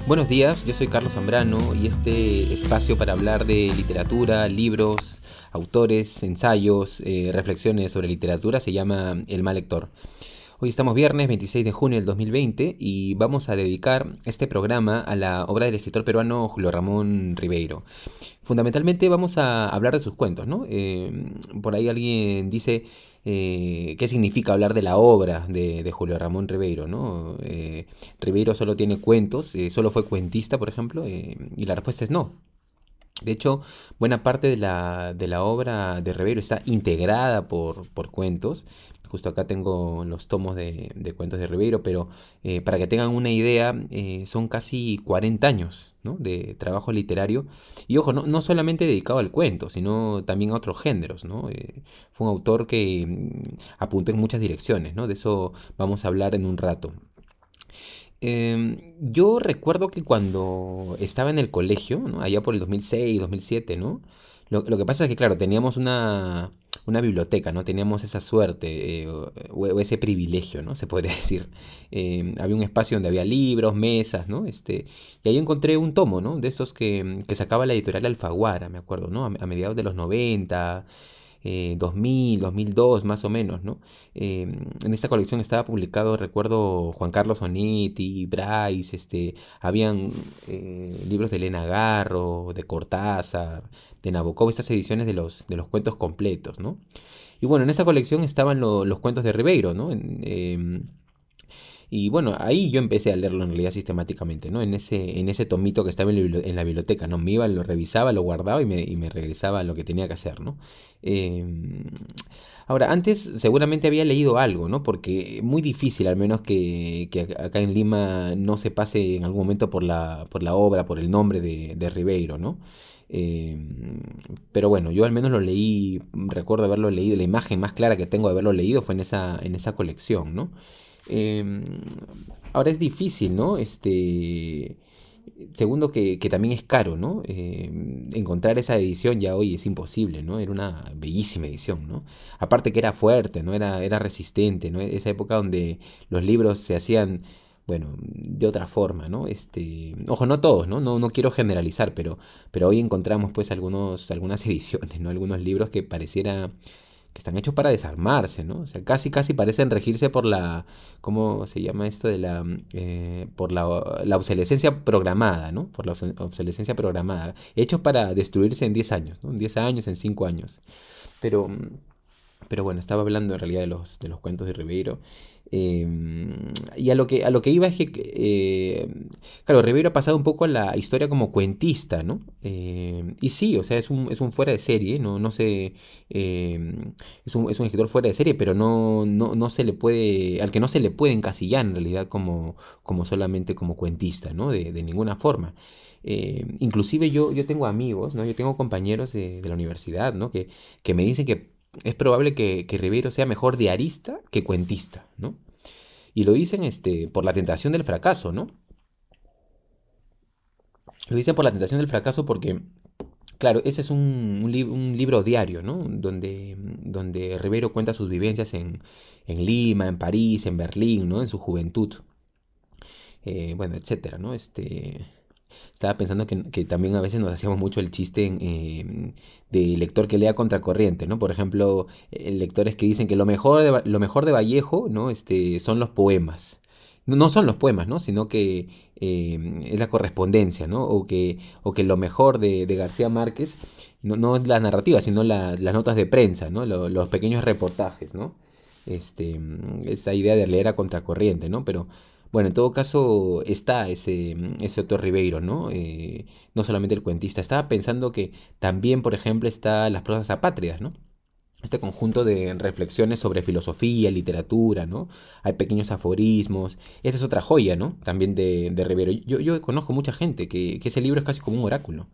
Buenos días, yo soy Carlos Zambrano y este espacio para hablar de literatura, libros, autores, ensayos, reflexiones sobre literatura se llama El Mal Lector. Hoy estamos viernes 26 de junio del 2020 y vamos a dedicar este programa a la obra del escritor peruano Julio Ramón Ribeiro. Fundamentalmente vamos a hablar de sus cuentos, ¿no? Por ahí alguien dice qué significa hablar de la obra de Julio Ramón Ribeiro, ¿no? Ribeiro solo tiene cuentos, solo fue cuentista, por ejemplo, y la respuesta es no. De hecho, buena parte de la obra de Rivero está integrada por cuentos. Justo acá tengo los tomos de cuentos de Ribeiro, pero para que tengan una idea, son casi 40 años, ¿no?, de trabajo literario. Y ojo, no solamente dedicado al cuento, sino también a otros géneros, ¿no? Fue un autor que apuntó en muchas direcciones, ¿no? De eso vamos a hablar en un rato. Yo recuerdo que cuando estaba en el colegio, ¿no? Allá por el 2006, 2007, ¿no? Lo que pasa es que, claro, teníamos una biblioteca, ¿no? Teníamos esa suerte, o ese privilegio, ¿no? Se podría decir. Había un espacio donde había libros, mesas, ¿no? Y ahí encontré un tomo, ¿no? De estos que sacaba la editorial Alfaguara, me acuerdo, ¿no? A mediados de los 90, 2000, 2002 más o menos, ¿no? En esta colección estaba publicado, recuerdo, Juan Carlos Onetti, Bryce, habían libros de Elena Garro, de Cortázar, de Nabokov, estas ediciones de los cuentos completos, ¿no? Y bueno, en esta colección estaban los cuentos de Ribeiro, ¿no? Y bueno, ahí yo empecé a leerlo en realidad sistemáticamente, ¿no? En ese tomito que estaba en la biblioteca, ¿no? Me iba, lo revisaba, lo guardaba y me regresaba a lo que tenía que hacer, ¿no? Eh, Ahora, antes seguramente había leído algo, ¿no? Porque muy difícil, al menos que acá en Lima no se pase en algún momento por la obra, por el nombre de Ribeiro, ¿no? Eh, pero bueno, yo al menos lo leí, recuerdo haberlo leído, la imagen más clara que tengo de haberlo leído fue en esa colección, ¿no? Eh, Ahora es difícil, ¿no? Segundo que también es caro, ¿no? Encontrar esa edición ya hoy es imposible, ¿no? Era una bellísima edición, ¿no? Aparte que era fuerte, ¿no? Era resistente, ¿no? Esa época donde los libros se hacían, bueno, de otra forma, ¿no? Ojo, no todos, ¿no? No quiero generalizar, pero hoy encontramos pues algunas ediciones, ¿no? Algunos libros que pareciera que están hechos para desarmarse, ¿no? O sea, casi parecen regirse por ¿cómo se llama esto? Por la obsolescencia programada, ¿no? Por la obsolescencia programada. Hechos para destruirse en 10 años, ¿no? En 10 años, en 5 años. Pero, pero bueno, estaba hablando en realidad de los cuentos de Ribeiro. Eh, y a lo que iba es que, claro, Ribeiro ha pasado un poco a la historia como cuentista, ¿no? Y sí, o sea, es un fuera de serie, no sé, es un escritor fuera de serie, pero no se le puede, al que no se le puede encasillar en realidad como solamente como cuentista, ¿no? De ninguna forma. Inclusive yo tengo amigos, ¿no? Yo tengo compañeros de la universidad, ¿no? Que me dicen que es probable que Ribeiro sea mejor diarista que cuentista, ¿no? Y lo dicen por la tentación del fracaso, ¿no? Lo dicen por la tentación del fracaso porque, claro, ese es un libro diario, ¿no? Donde Ribeiro cuenta sus vivencias en Lima, en París, en Berlín, ¿no? En su juventud, bueno, etcétera, ¿no? Estaba pensando que también a veces nos hacíamos mucho el chiste de lector que lea contracorriente, ¿no? Por ejemplo, lectores que dicen que lo mejor de Vallejo, ¿no? Son los poemas. No son los poemas, ¿no? Sino que es la correspondencia, ¿no? O que lo mejor de García Márquez no es la narrativa, sino las notas de prensa, ¿no? Los pequeños reportajes, ¿no? Esa idea de leer a contracorriente, ¿no? Pero bueno, en todo caso está ese Otto Ribeiro, ¿no? No solamente el cuentista. Estaba pensando que también, por ejemplo, está Las prosas apátridas, ¿no? Este conjunto de reflexiones sobre filosofía, literatura, ¿no? Hay pequeños aforismos. Esta es otra joya, ¿no? También de Ribeiro. Yo conozco mucha gente que ese libro es casi como un oráculo.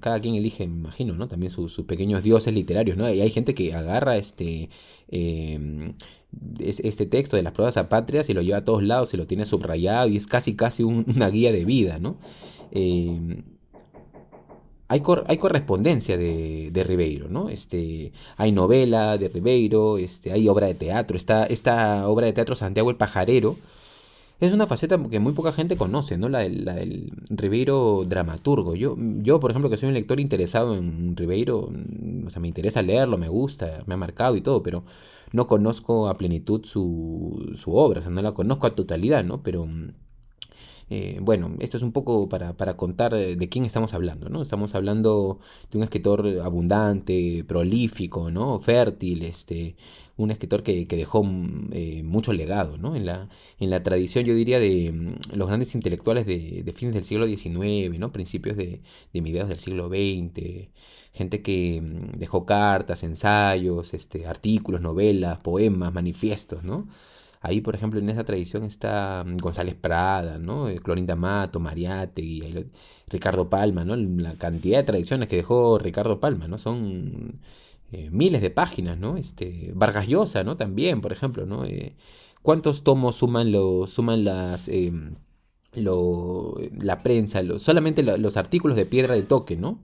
Cada quien elige, me imagino, ¿no? También sus pequeños dioses literarios, ¿no? Y hay gente que agarra eh, este texto de las pruebas apátridas y lo lleva a todos lados y lo tiene subrayado y es casi una guía de vida, ¿no? Eh, hay correspondencia de Ribeiro, ¿no? Hay novela de Ribeiro, hay obra de teatro, está esta obra de teatro Santiago el Pajarero, Es una faceta que muy poca gente conoce, ¿no? La del Ribeiro dramaturgo. Yo, por ejemplo, que soy un lector interesado en Ribeiro, o sea, me interesa leerlo, me gusta, me ha marcado y todo, pero no conozco a plenitud su obra, o sea, no la conozco a totalidad, ¿no? Pero bueno, esto es un poco para contar de quién estamos hablando, ¿no? Estamos hablando de un escritor abundante, prolífico, ¿no? Fértil, un escritor que dejó mucho legado, ¿no? En la tradición, yo diría, de los grandes intelectuales de fines del siglo XIX, ¿no? Principios de mediados del siglo XX, gente que dejó cartas, ensayos, artículos, novelas, poemas, manifiestos, ¿no? Ahí, por ejemplo, en esa tradición está González Prada, ¿no? Clorinda Mato, Mariátegui, Ricardo Palma, ¿no? La cantidad de tradiciones que dejó Ricardo Palma, ¿no? Son miles de páginas, ¿no? Vargas Llosa, ¿no? También, por ejemplo, ¿no? ¿Cuántos tomos suman la prensa, solamente los artículos de Piedra de Toque, ¿no?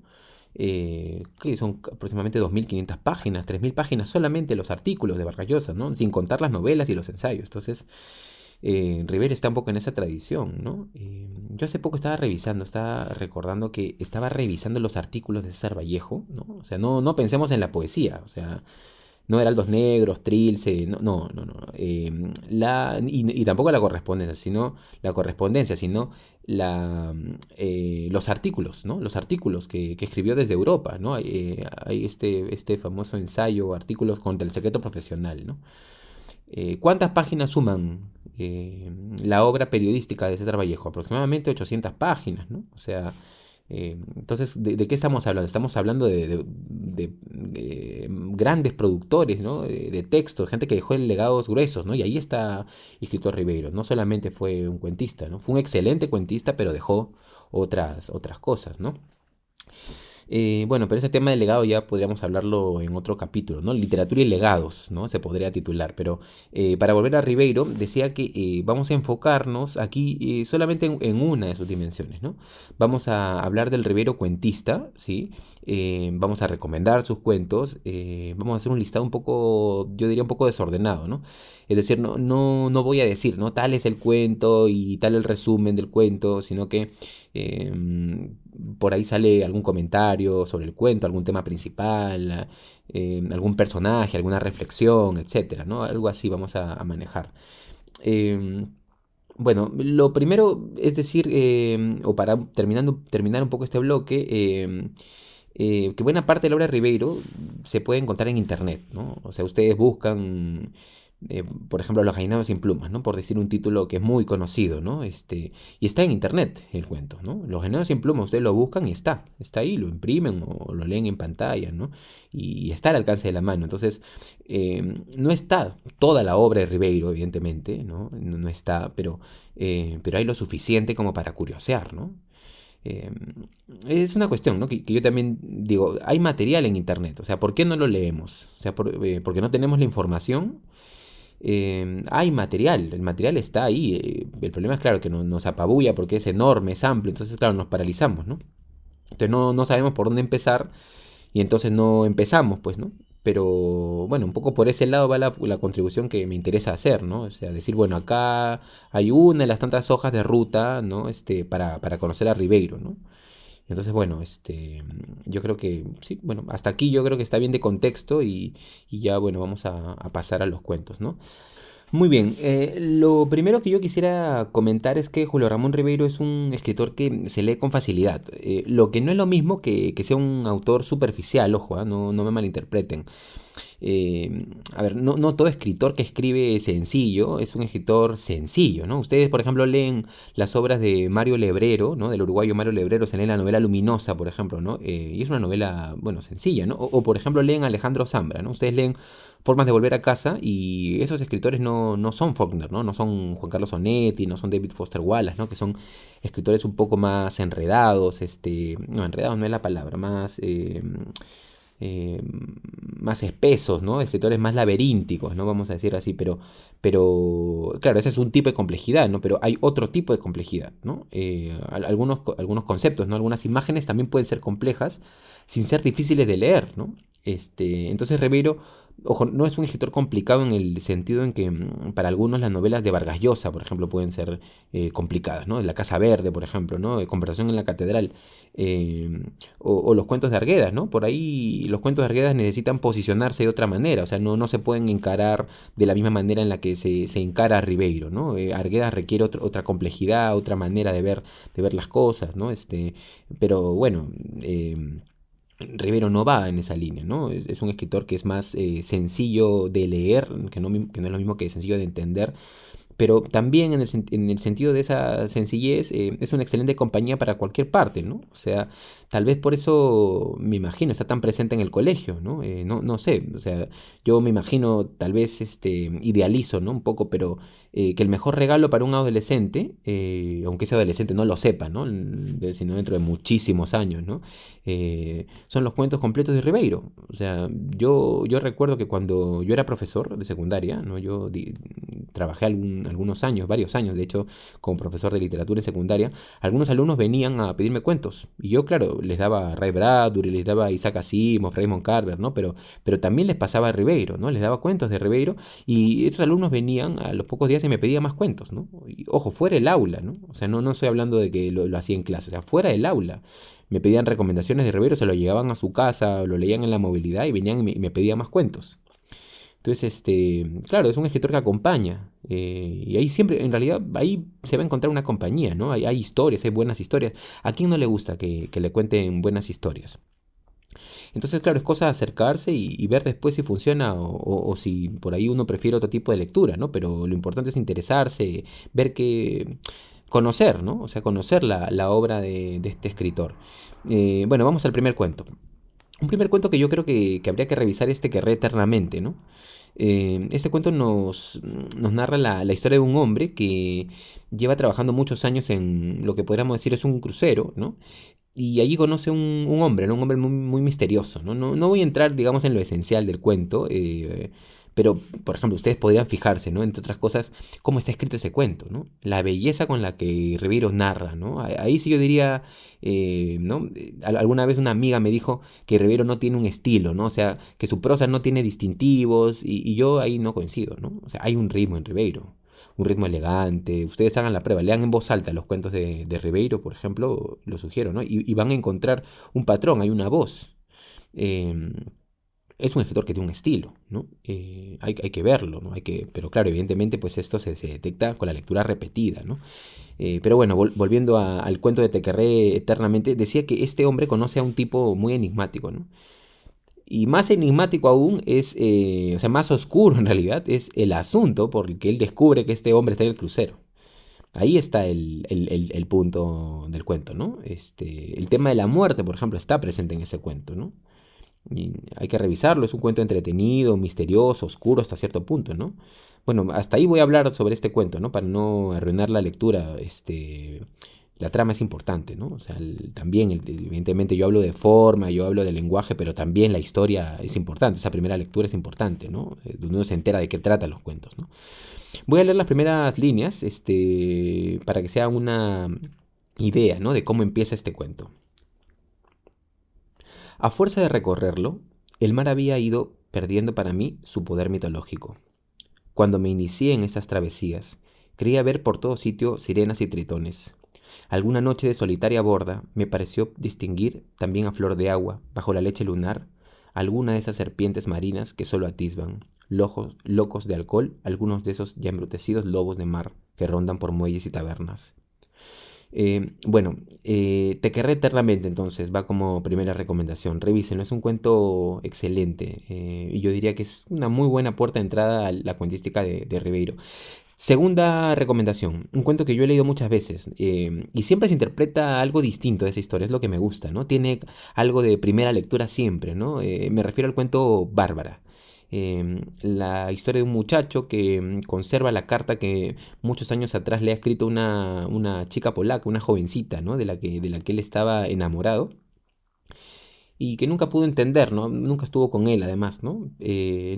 Que son aproximadamente 2.500 páginas, 3.000 páginas solamente los artículos de Vargas Llosa, ¿no? Sin contar las novelas y los ensayos. Entonces, Rivera está un poco en esa tradición, ¿no? Yo hace poco estaba recordando que estaba revisando los artículos de César Vallejo, ¿no? O sea, no pensemos en la poesía, o sea, no Heraldos Negros, Trilce, no. Y tampoco la correspondencia, sino los artículos, ¿no? Los artículos que escribió desde Europa, ¿no? Hay este famoso ensayo, artículos contra el secreto profesional, ¿no? ¿Cuántas páginas suman la obra periodística de César Vallejo? Aproximadamente 800 páginas, ¿no? O sea, entonces, ¿de qué estamos hablando? Estamos hablando de grandes productores, ¿no? De textos, gente que dejó legados gruesos, ¿no? Y ahí está escritor Ribeiro. No solamente fue un cuentista, ¿no? Fue un excelente cuentista, pero dejó otras cosas, ¿no? Bueno, pero ese tema del legado ya podríamos hablarlo en otro capítulo, ¿no? Literatura y legados, ¿no? Se podría titular, pero para volver a Ribeiro, decía que vamos a enfocarnos aquí solamente en una de sus dimensiones, ¿no? Vamos a hablar del Ribeiro cuentista, ¿sí? Vamos a recomendar sus cuentos, vamos a hacer un listado un poco, yo diría un poco desordenado, ¿no? Es decir, no voy a decir, ¿no? Tal es el cuento y tal el resumen del cuento, sino que por ahí sale algún comentario sobre el cuento, algún tema principal, algún personaje, alguna reflexión, etcétera, ¿no? Algo así vamos a manejar. Eh, bueno, lo primero es decir, o para terminar un poco este bloque, que buena parte de la obra de Ribeiro se puede encontrar en internet, ¿no? O sea, ustedes buscan, por ejemplo, Los Gainados sin plumas, ¿no? Por decir un título que es muy conocido, ¿no? Y está en internet el cuento, ¿no? Los Gainados sin plumas, ustedes lo buscan y está ahí, lo imprimen o lo leen en pantalla, ¿no? Y está al alcance de la mano. Entonces, no está toda la obra de Ribeiro, evidentemente, ¿no? No está, pero hay lo suficiente como para curiosear, ¿no? Eh, es una cuestión, ¿no? Que yo también digo, hay material en internet, o sea, ¿por qué no lo leemos? O sea, porque no tenemos la información. Hay material, el material está ahí. El problema es, claro, que nos apabulla porque es enorme, es amplio, entonces, claro, nos paralizamos, ¿no? Entonces no sabemos por dónde empezar y entonces no empezamos, pues, ¿no? Pero bueno, un poco por ese lado va la contribución que me interesa hacer, ¿no? O sea, decir, bueno, acá hay una de las tantas hojas de ruta, ¿no? Para conocer a Ribeiro, ¿no? Entonces, bueno, yo creo que, sí, bueno, hasta aquí yo creo que está bien de contexto y ya, bueno, vamos a pasar a los cuentos, ¿no? Muy bien, lo primero que yo quisiera comentar es que Julio Ramón Ribeiro es un escritor que se lee con facilidad, lo que no es lo mismo que sea un autor superficial, ojo, no me malinterpreten. A ver, no todo escritor que escribe sencillo es un escritor sencillo, ¿no? Ustedes, por ejemplo, leen las obras de Mario Lebrero, ¿no? Del uruguayo Mario Lebrero, se leen la novela Luminosa, por ejemplo, ¿no? Y es una novela, bueno, sencilla, ¿no? Por ejemplo, leen a Alejandro Zambra, ¿no? Ustedes leen Formas de volver a casa y esos escritores no son Faulkner, ¿no? No son Juan Carlos Onetti, no son David Foster Wallace, ¿no? Que son escritores un poco más enredados, no, enredados no es la palabra, eh, más espesos, ¿no? Escritores más laberínticos, ¿no? Vamos a decir así, pero claro, ese es un tipo de complejidad, ¿no? Pero hay otro tipo de complejidad, ¿no? Algunos conceptos, ¿no? Algunas imágenes también pueden ser complejas sin ser difíciles de leer, ¿no? Entonces Ribeiro Ojo, no es un escritor complicado en el sentido en que para algunos las novelas de Vargas Llosa, por ejemplo, pueden ser complicadas, ¿no? La Casa Verde, por ejemplo, ¿no? Conversación en la Catedral, eh, o los cuentos de Arguedas, ¿no? Por ahí los cuentos de Arguedas necesitan posicionarse de otra manera, o sea, no se pueden encarar de la misma manera en la que se encara a Ribeiro, ¿no? Arguedas requiere otra complejidad, otra manera de ver las cosas, ¿no? Pero bueno, Rivero no va en esa línea, ¿no? Es un escritor que es más sencillo de leer, que no es lo mismo que sencillo de entender, pero también en el sentido de esa sencillez es una excelente compañía para cualquier parte, ¿no? O sea, tal vez por eso me imagino, está tan presente en el colegio, ¿no? No sé, o sea, yo me imagino, tal vez idealizo, ¿no? Un poco, pero que el mejor regalo para un adolescente, aunque ese adolescente no lo sepa, ¿no? Sino dentro de muchísimos años, ¿no? Son los cuentos completos de Ribeiro. O sea, yo recuerdo que cuando yo era profesor de secundaria, ¿no? Trabajé algunos años, varios años, de hecho, como profesor de literatura en secundaria, algunos alumnos venían a pedirme cuentos. Y yo, claro, les daba a Ray Bradbury, les daba a Isaac Asimov, Raymond Carver, ¿no? Pero también les pasaba a Ribeiro, ¿no? Les daba cuentos de Ribeiro y esos alumnos venían a los pocos días y me pedían más cuentos, ¿no? Y, ojo, fuera del aula, ¿no? O sea, no estoy hablando de que lo hacía en clase, o sea, fuera del aula. Me pedían recomendaciones de Ribeiro, se lo llevaban a su casa, lo leían en la movilidad y venían y me pedían más cuentos. Entonces, claro, es un escritor que acompaña. Y ahí siempre, en realidad, ahí se va a encontrar una compañía, ¿no? Hay historias, hay buenas historias. ¿A quién no le gusta que le cuenten buenas historias? Entonces, claro, es cosa de acercarse y ver después si funciona o si por ahí uno prefiere otro tipo de lectura, ¿no? Pero lo importante es interesarse, ver conocer, ¿no? O sea, conocer la obra de este escritor. Bueno, vamos al primer cuento. Un primer cuento que yo creo que habría que revisar es Querré eternamente, ¿no? Este cuento nos narra la historia de un hombre que lleva trabajando muchos años en lo que podríamos decir es un crucero, ¿no? Y allí conoce un hombre, ¿no? Un hombre muy, muy misterioso, ¿no? No voy a entrar, digamos, en lo esencial del cuento, pero, por ejemplo, ustedes podrían fijarse, ¿no? Entre otras cosas, cómo está escrito ese cuento, ¿no? La belleza con la que Ribeiro narra, ¿no? Ahí sí yo diría, ¿no? Alguna vez una amiga me dijo que Ribeiro no tiene un estilo, ¿no? O sea, que su prosa no tiene distintivos, y yo ahí no coincido, ¿no? O sea, hay un ritmo en Ribeiro, un ritmo elegante. Ustedes hagan la prueba, lean en voz alta los cuentos de Ribeiro, por ejemplo, lo sugiero, ¿no? Y van a encontrar un patrón, hay una voz. Eh, es un escritor que tiene un estilo, ¿no? Hay que verlo, ¿no? Pero claro, evidentemente, pues esto se detecta con la lectura repetida, ¿no? Pero bueno, volviendo al cuento de Te querré eternamente, decía que este hombre conoce a un tipo muy enigmático, ¿no? Y más enigmático aún o sea, más oscuro en realidad, es el asunto por el que él descubre que este hombre está en el crucero. Ahí está el punto del cuento, ¿no? El tema de la muerte, por ejemplo, está presente en ese cuento, ¿no? Y hay que revisarlo, es un cuento entretenido, misterioso, oscuro hasta cierto punto, ¿no? Bueno, hasta ahí voy a hablar sobre este cuento, ¿no? Para no arruinar la lectura, la trama es importante, ¿no? O sea, también, evidentemente, yo hablo de forma, yo hablo de lenguaje, pero también la historia es importante, esa primera lectura es importante, ¿no? Donde uno se entera de qué tratan los cuentos, ¿no? Voy a leer las primeras líneas, para que sea una idea, ¿no? De cómo empieza este cuento. A fuerza de recorrerlo, el mar había ido perdiendo para mí su poder mitológico. Cuando me inicié en estas travesías, creía ver por todo sitio sirenas y tritones. Alguna noche de solitaria borda me pareció distinguir, también a flor de agua, bajo la leche lunar, alguna de esas serpientes marinas que solo atisban, locos de alcohol, algunos de esos ya embrutecidos lobos de mar que rondan por muelles y tabernas. Bueno, Te querré eternamente, entonces, va como primera recomendación. Revísenlo, es un cuento excelente. Y yo diría que es una muy buena puerta de entrada a la cuentística de Ribeiro. Segunda recomendación, un cuento que yo he leído muchas veces y siempre se interpreta algo distinto de esa historia, es lo que me gusta, ¿no? Tiene algo de primera lectura siempre, ¿no? Me refiero al cuento Bárbara. La historia de un muchacho que conserva la carta que muchos años atrás le ha escrito una chica polaca, una jovencita, ¿no? De la que él estaba enamorado y que nunca pudo entender, ¿no? Nunca estuvo con él, además, ¿no?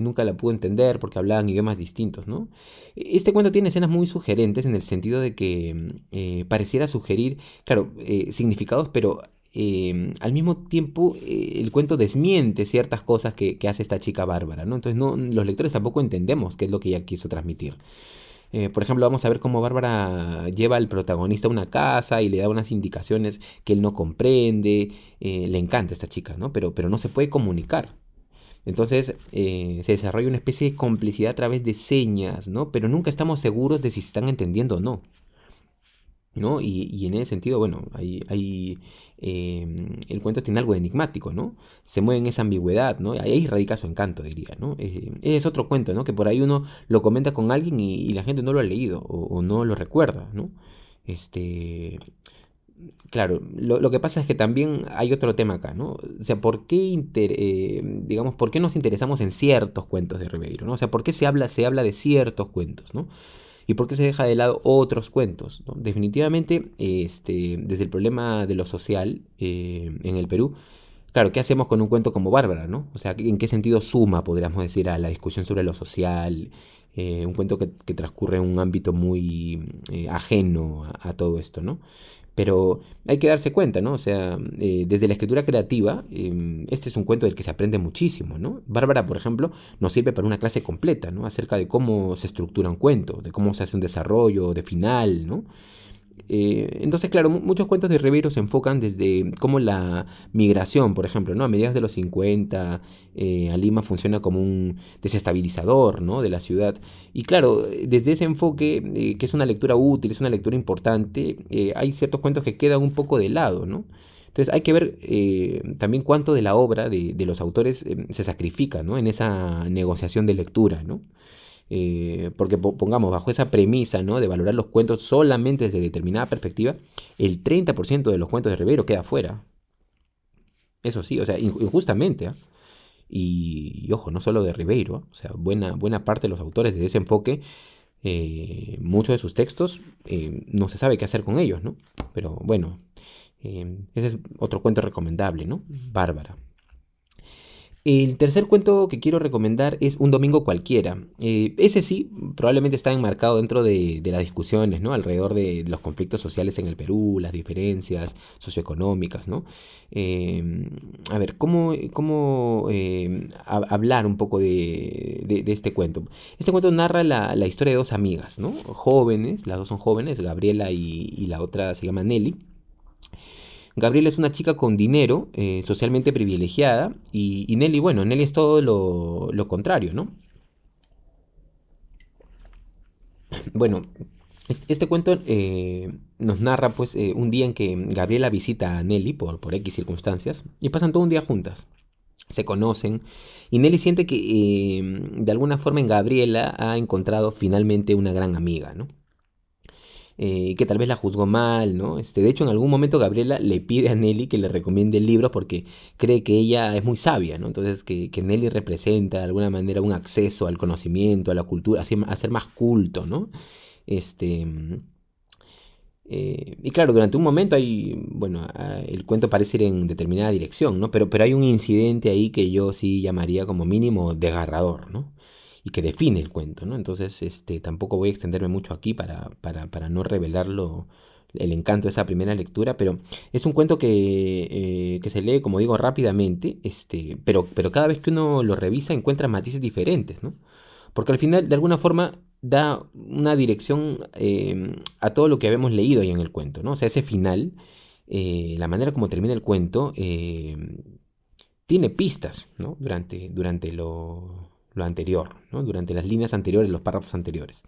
Nunca la pudo entender porque hablaban idiomas distintos, ¿no? Este cuento tiene escenas muy sugerentes en el sentido de que pareciera sugerir, claro, significados, pero al mismo tiempo el cuento desmiente ciertas cosas que hace esta chica Bárbara, ¿no? Entonces los lectores tampoco entendemos qué es lo que ella quiso transmitir. Por ejemplo, vamos a ver cómo Bárbara lleva al protagonista a una casa y le da unas indicaciones que él no comprende. Le encanta esta chica, ¿no? Pero no se puede comunicar. Entonces se desarrolla una especie de complicidad a través de señas, ¿no? Pero nunca estamos seguros de si se están entendiendo o no, ¿no? Y en ese sentido, bueno, el cuento tiene algo de enigmático, ¿no? Se mueve en esa ambigüedad, ¿no? Ahí radica su encanto, diría, ¿no? Es otro cuento, ¿no? Que por ahí uno lo comenta con alguien y la gente no lo ha leído o no lo recuerda, ¿no? Este, claro, lo que pasa es que también hay otro tema acá, ¿no? O sea, digamos, ¿por qué nos interesamos en ciertos cuentos de Ribeiro, ¿no? O sea, ¿por qué se habla de ciertos cuentos, ¿no? ¿Y por qué se deja de lado otros cuentos? ¿No? Definitivamente, desde el problema de lo social en el Perú, claro, ¿qué hacemos con un cuento como Bárbara, ¿no? O sea, ¿en qué sentido suma, podríamos decir, a la discusión sobre lo social? Un cuento que transcurre en un ámbito muy ajeno a todo esto, ¿no? Pero hay que darse cuenta, ¿no? O sea, desde la escritura creativa, este es un cuento del que se aprende muchísimo, ¿no? Bárbara, por ejemplo, nos sirve para una clase completa, ¿no? Acerca de cómo se estructura un cuento, de cómo se hace un desarrollo, de final, ¿no? Entonces, claro, muchos cuentos de Ribeiro se enfocan desde cómo la migración, por ejemplo, ¿no? A mediados de los 50, a Lima funciona como un desestabilizador, ¿no? De la ciudad. Y claro, desde ese enfoque, que es una lectura útil, es una lectura importante, hay ciertos cuentos que quedan un poco de lado, ¿no? Entonces hay que ver también cuánto de la obra de los autores se sacrifica, ¿no? En esa negociación de lectura, ¿no? Porque pongamos bajo esa premisa, ¿no? De valorar los cuentos solamente desde determinada perspectiva, el 30% de los cuentos de Ribeiro queda fuera. Eso sí, o sea, injustamente. ¿Ah? Y ojo, no solo de Ribeiro, ¿ah? O sea, buena parte de los autores de ese enfoque, muchos de sus textos, no se sabe qué hacer con ellos, ¿no? Pero bueno, ese es otro cuento recomendable, ¿no? Bárbara. El tercer cuento que quiero recomendar es Un domingo cualquiera. Ese sí, probablemente está enmarcado dentro de las discusiones, ¿no? Alrededor de los conflictos sociales en el Perú, las diferencias socioeconómicas, ¿no? A ver, ¿cómo hablar un poco de este cuento? Este cuento narra la historia de dos amigas, ¿no? Jóvenes, las dos son jóvenes, Gabriela y la otra se llama Nelly. Gabriela es una chica con dinero, socialmente privilegiada, y Nelly, bueno, Nelly es todo lo contrario, ¿no? Bueno, este cuento nos narra pues un día en que Gabriela visita a Nelly por X circunstancias y pasan todo un día juntas. Se conocen y Nelly siente que de alguna forma en Gabriela ha encontrado finalmente una gran amiga, ¿no? Que tal vez la juzgó mal, ¿no? De hecho, en algún momento Gabriela le pide a Nelly que le recomiende el libro porque cree que ella es muy sabia, ¿no? Entonces, que Nelly representa de alguna manera un acceso al conocimiento, a la cultura, a ser más culto, ¿no? Este, y claro, durante un momento bueno, el cuento parece ir en determinada dirección, ¿no? Pero hay un incidente ahí que yo sí llamaría como mínimo desgarrador, ¿no? Y que define el cuento, ¿no? Entonces, tampoco voy a extenderme mucho aquí para no revelarlo el encanto de esa primera lectura, pero es un cuento que se lee, como digo, rápidamente, pero cada vez que uno lo revisa encuentra matices diferentes, ¿no? Porque al final, de alguna forma, da una dirección a todo lo que habíamos leído ahí en el cuento, ¿no? O sea, ese final, la manera como termina el cuento, tiene pistas, ¿no? Durante lo anterior, ¿no? Durante las líneas anteriores, los párrafos anteriores.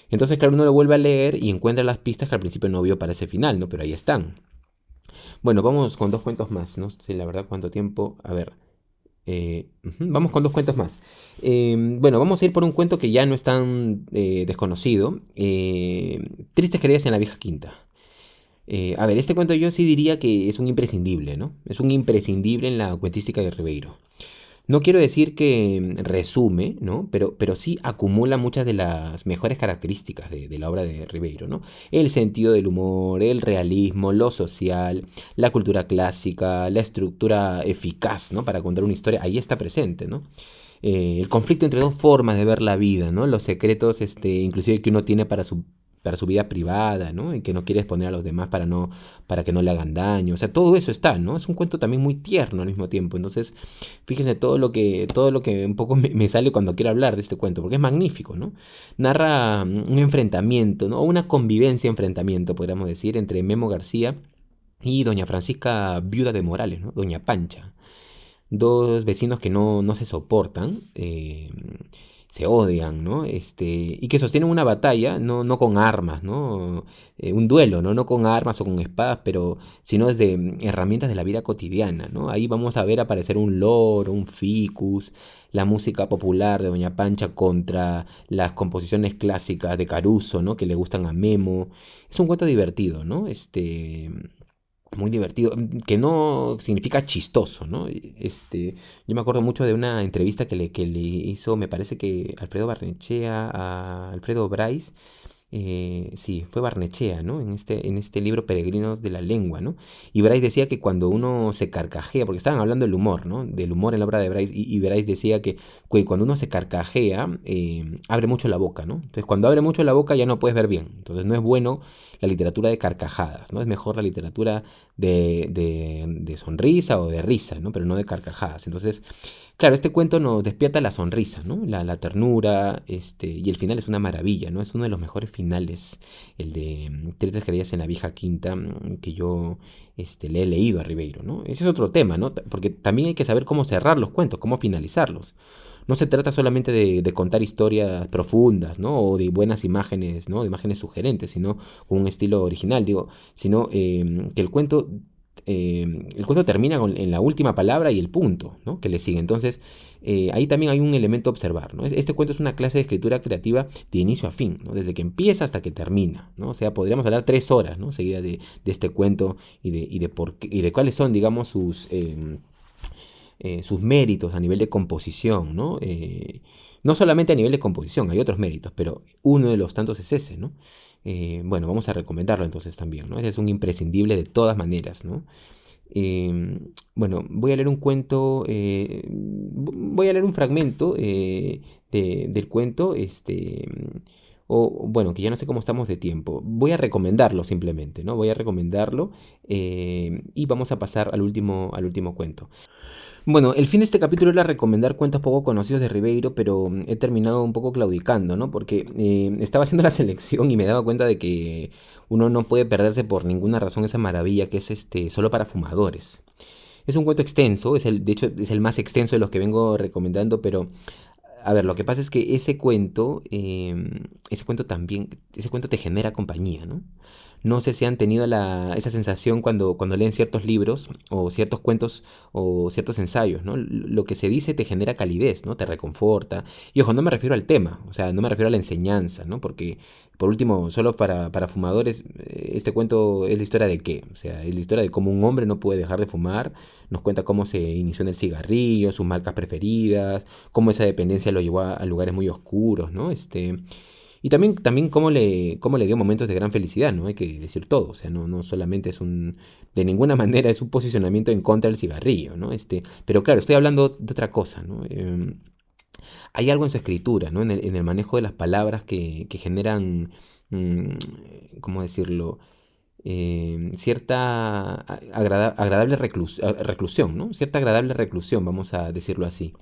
Entonces, claro, uno lo vuelve a leer y encuentra las pistas que al principio no vio para ese final, ¿no? Pero ahí están. Bueno, vamos con dos cuentos más, no sé la verdad cuánto tiempo. A ver, vamos con dos cuentos más. Bueno, vamos a ir por un cuento que ya no es tan desconocido. Tristes queridas en la vieja quinta. A ver, este cuento yo sí diría que es un imprescindible, ¿no? Es un imprescindible en la cuentística de Ribeiro. No quiero decir que resume, ¿no? Pero sí acumula muchas de las mejores características de la obra de Ribeiro, ¿no? El sentido del humor, el realismo, lo social, la cultura clásica, la estructura eficaz, ¿no? Para contar una historia, ahí está presente, ¿no? El conflicto entre dos formas de ver la vida, ¿no? Los secretos, inclusive que uno tiene para su vida privada, ¿no? Y que no quiere exponer a los demás para que no le hagan daño. O sea, todo eso está, ¿no? Es un cuento también muy tierno al mismo tiempo. Entonces, fíjense todo lo que un poco me sale cuando quiero hablar de este cuento, porque es magnífico, ¿no? Narra un enfrentamiento, ¿no? O una convivencia, enfrentamiento, podríamos decir, entre Memo García y doña Francisca, viuda de Morales, ¿no? Doña Pancha. Dos vecinos que no se soportan, se odian, ¿no? Y que sostienen una batalla, no con armas, ¿no? Un duelo, ¿no? No con armas o con espadas, pero sino desde herramientas de la vida cotidiana, ¿no? Ahí vamos a ver aparecer un loro, un ficus, la música popular de Doña Pancha contra las composiciones clásicas de Caruso, ¿no? Que le gustan a Memo. Es un cuento divertido, ¿no? Muy divertido, que no significa chistoso, ¿no? Yo me acuerdo mucho de una entrevista que le hizo, me parece que Alfredo Barnechea a Alfredo Bryce, sí, fue Barnechea, ¿no? En este libro Peregrinos de la Lengua, ¿no? Y Bryce decía que cuando uno se carcajea, porque estaban hablando del humor, ¿no? Del humor en la obra de Bryce, y Bryce decía que cuando uno se carcajea, abre mucho la boca, ¿no? Entonces, cuando abre mucho la boca ya no puedes ver bien. Entonces, no es bueno la literatura de carcajadas, ¿no? Es mejor la literatura de sonrisa o de risa, ¿no? Pero no de carcajadas. Entonces, claro, este cuento nos despierta la sonrisa, ¿no? La ternura, y el final es una maravilla, ¿no? Es uno de los mejores finales, el de Tres Estrellas en la Vieja Quinta, que yo le he leído a Ribeiro, ¿no? Ese es otro tema, ¿no? Porque también hay que saber cómo cerrar los cuentos, cómo finalizarlos. No se trata solamente de contar historias profundas, ¿no? O de buenas imágenes, ¿no? De imágenes sugerentes, sino con un estilo original, digo, sino que el cuento termina en la última palabra y el punto, ¿no? Que le sigue. Entonces, ahí también hay un elemento a observar, ¿no? Este cuento es una clase de escritura creativa de inicio a fin, ¿no? Desde que empieza hasta que termina, ¿no? O sea, podríamos hablar 3 horas, ¿no? Seguidas de este cuento y de cuáles son, digamos, sus méritos a nivel de composición, ¿no? No solamente a nivel de composición, hay otros méritos, pero uno de los tantos es ese, ¿no? Bueno, vamos a recomendarlo entonces también, ¿no? Ese es un imprescindible de todas maneras, ¿no? Bueno, voy a leer un cuento, voy a leer un fragmento del cuento, o bueno, que ya no sé cómo estamos de tiempo. Voy a recomendarlo simplemente, ¿no? Voy a recomendarlo y vamos a pasar al último cuento. Bueno, el fin de este capítulo era recomendar cuentos poco conocidos de Ribeiro, pero he terminado un poco claudicando, ¿no? Porque estaba haciendo la selección y me daba cuenta de que uno no puede perderse por ninguna razón esa maravilla que es Solo para fumadores. Es un cuento extenso, de hecho es el más extenso de los que vengo recomendando, pero a ver, lo que pasa es que ese cuento te genera compañía, ¿no? No sé si han tenido esa sensación cuando leen ciertos libros o ciertos cuentos o ciertos ensayos, ¿no? Lo que se dice te genera calidez, ¿no? Te reconforta. Y ojo, no me refiero al tema, o sea, no me refiero a la enseñanza, ¿no? Porque, por último, solo para fumadores, este cuento es la historia de qué. O sea, es la historia de cómo un hombre no puede dejar de fumar, nos cuenta cómo se inició en el cigarrillo, sus marcas preferidas, cómo esa dependencia lo llevó a lugares muy oscuros, ¿no? Y también cómo le dio momentos de gran felicidad, ¿no? Hay que decir todo, o sea, no solamente de ninguna manera es un posicionamiento en contra del cigarrillo, ¿no? Pero claro, estoy hablando de otra cosa, ¿no? Hay algo en su escritura, ¿no? En el manejo de las palabras que generan, ¿cómo decirlo? Cierta agradable reclusión, ¿no? Cierta agradable reclusión, vamos a decirlo así.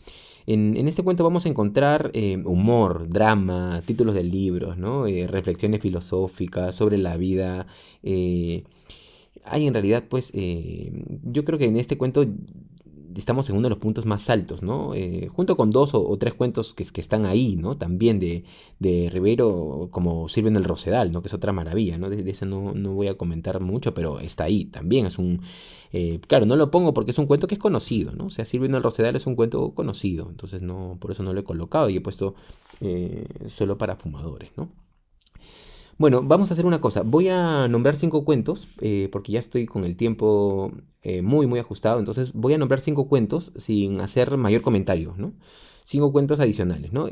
En este cuento vamos a encontrar humor, drama, títulos de libros, ¿no? Reflexiones filosóficas sobre la vida. Hay en realidad, pues, yo creo que en este cuento estamos en uno de los puntos más altos, ¿no? Junto con dos o tres cuentos que están ahí, ¿no? También de Rivero, como Sirve en el Rosedal, ¿no? Que es otra maravilla, ¿no? De ese no voy a comentar mucho, pero está ahí también. Claro, no lo pongo porque es un cuento que es conocido, ¿no? O sea, Sirve en el Rosedal es un cuento conocido, entonces por eso no lo he colocado y he puesto solo para fumadores, ¿no? Bueno, vamos a hacer una cosa. Voy a nombrar 5 cuentos, porque ya estoy con el tiempo muy, muy ajustado. Entonces voy a nombrar 5 cuentos sin hacer mayor comentario, ¿no? 5 cuentos adicionales, ¿no?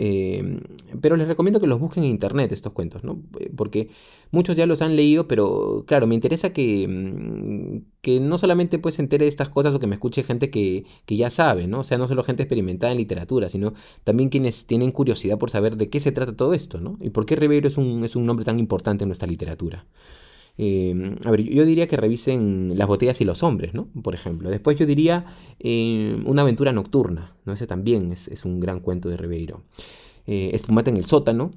Pero les recomiendo que los busquen en internet estos cuentos, ¿no? Porque muchos ya los han leído, pero claro, me interesa que no solamente pues se entere de estas cosas o que me escuche gente que ya sabe, ¿no? O sea, no solo gente experimentada en literatura, sino también quienes tienen curiosidad por saber de qué se trata todo esto, ¿no? Y por qué Ribeiro es un nombre tan importante en nuestra literatura. A ver, yo diría que revisen Las botellas y los hombres, ¿no? Por ejemplo. Después yo diría Una aventura nocturna, ¿no? Ese también es un gran cuento de Ribeiro. Espumante en el sótano,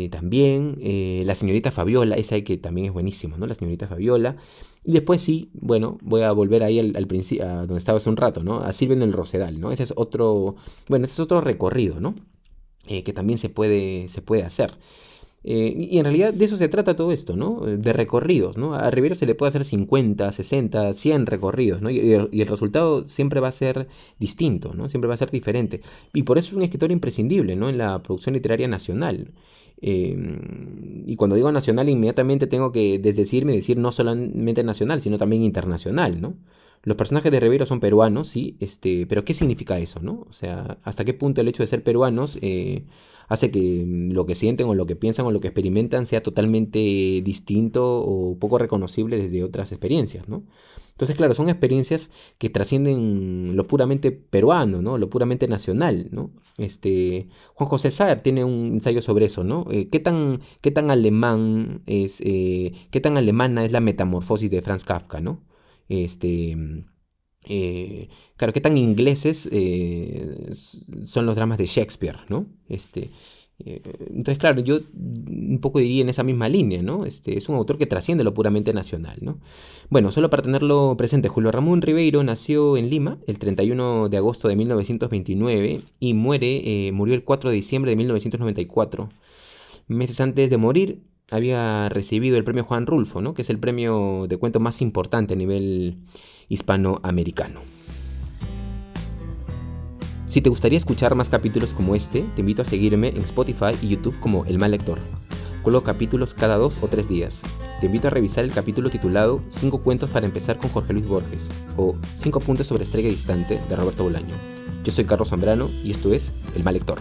también. La señorita Fabiola, esa que también es buenísimo, ¿no? La señorita Fabiola. Y después sí, bueno, voy a volver ahí al principio, a donde estaba hace un rato, ¿no? A Silvia en el Rosedal, ¿no? Ese es otro recorrido, ¿no? Que también se puede hacer. Y en realidad de eso se trata todo esto, ¿no? De recorridos, ¿no? A Rivero se le puede hacer 50, 60, 100 recorridos, ¿no? Y el resultado siempre va a ser distinto, ¿no? Siempre va a ser diferente. Y por eso es un escritor imprescindible, ¿no? En la producción literaria nacional. Y cuando digo nacional, inmediatamente tengo que desdecirme y decir no solamente nacional, sino también internacional, ¿no? Los personajes de Rivero son peruanos, sí, pero ¿qué significa eso, no? O sea, ¿hasta qué punto el hecho de ser peruanos hace que lo que sienten o lo que piensan o lo que experimentan sea totalmente distinto o poco reconocible desde otras experiencias, ¿no? Entonces, claro, son experiencias que trascienden lo puramente peruano, ¿no? Lo puramente nacional, ¿no? Juan José Sartre tiene un ensayo sobre eso, ¿no? Qué tan alemán qué tan alemana es la metamorfosis de Franz Kafka, ¿no? Este, claro, qué tan ingleses son los dramas de Shakespeare, ¿no? Entonces, claro, yo un poco diría en esa misma línea, ¿no? Es un autor que trasciende lo puramente nacional, ¿no? Bueno, solo para tenerlo presente, Julio Ramón Ribeiro nació en Lima el 31 de agosto de 1929 y murió el 4 de diciembre de 1994. Meses antes de morir, había recibido el premio Juan Rulfo, ¿no? Que es el premio de cuento más importante a nivel hispanoamericano. Si te gustaría escuchar más capítulos como este, te invito a seguirme en Spotify y YouTube como El Mal Lector. Cuelgo capítulos cada 2 o 3 días. Te invito a revisar el capítulo titulado 5 cuentos para empezar con Jorge Luis Borges o 5 apuntes sobre Estrella Distante de Roberto Bolaño. Yo soy Carlos Zambrano y esto es El Mal Lector.